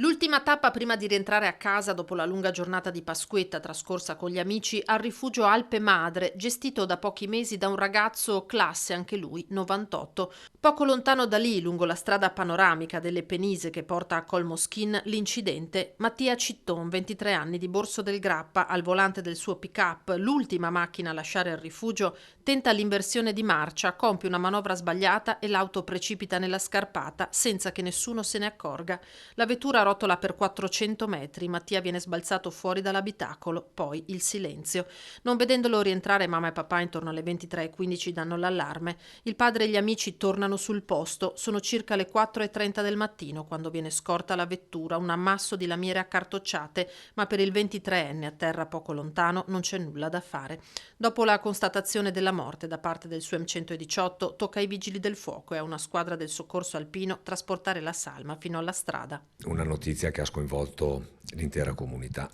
L'ultima tappa prima di rientrare a casa dopo la lunga giornata di Pasquetta trascorsa con gli amici al rifugio Alpe Madre, gestito da pochi mesi da un ragazzo classe, anche lui, 98. Poco lontano da lì, lungo la strada panoramica delle Penise che porta a Colmoschin, l'incidente. Mattia Citton, 23 anni, di Borso del Grappa, al volante del suo pick-up, l'ultima macchina a lasciare il rifugio, tenta l'inversione di marcia, compie una manovra sbagliata e l'auto precipita nella scarpata senza che nessuno se ne accorga. La vettura rotola per 400 metri, Mattia viene sbalzato fuori dall'abitacolo, poi il silenzio. Non vedendolo rientrare, mamma e papà intorno alle 23:15 danno l'allarme. Il padre e gli amici tornano sul posto, sono circa le 4:30 del mattino quando viene scorta la vettura, un ammasso di lamiere accartocciate, ma per il 23enne a terra poco lontano non c'è nulla da fare. Dopo la constatazione della morte da parte del suo M118, tocca ai vigili del fuoco e a una squadra del soccorso alpino trasportare la salma fino alla strada. Una notizia che ha sconvolto l'intera comunità,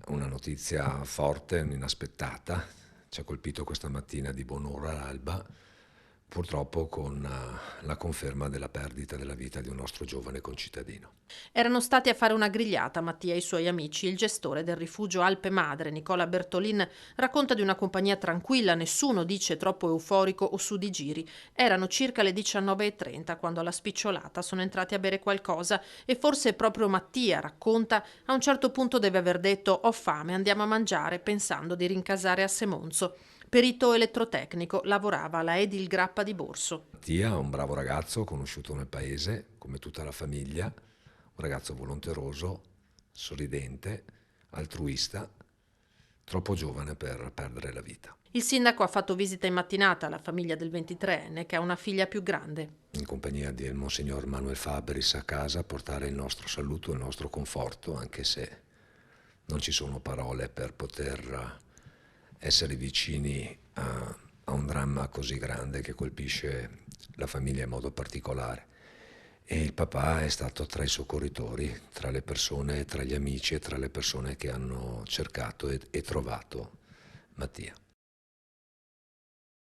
una notizia forte, inaspettata, ci ha colpito questa mattina di buon'ora all'alba, purtroppo con la conferma della perdita della vita di un nostro giovane concittadino. Erano stati a fare una grigliata Mattia e i suoi amici. Il gestore del rifugio Alpe Madre, Nicola Bertolin, racconta di una compagnia tranquilla, nessuno dice troppo euforico o su di giri. Erano circa le 19:30 quando alla spicciolata sono entrati a bere qualcosa e forse proprio Mattia, racconta, a un certo punto deve aver detto «Ho fame, andiamo a mangiare», pensando di rincasare a Semonzo. Perito elettrotecnico, lavorava alla Edil Grappa di Borso. Mattia, un bravo ragazzo conosciuto nel paese, come tutta la famiglia, un ragazzo volonteroso, sorridente, altruista, troppo giovane per perdere la vita. Il sindaco ha fatto visita in mattinata alla famiglia del 23enne che ha una figlia più grande. In compagnia del Monsignor Manuel Fabris a casa a portare il nostro saluto e il nostro conforto, anche se non ci sono parole per poter essere vicini a un dramma così grande che colpisce la famiglia in modo particolare. E il papà è stato tra i soccorritori, tra le persone, tra gli amici e tra le persone che hanno cercato e trovato Mattia.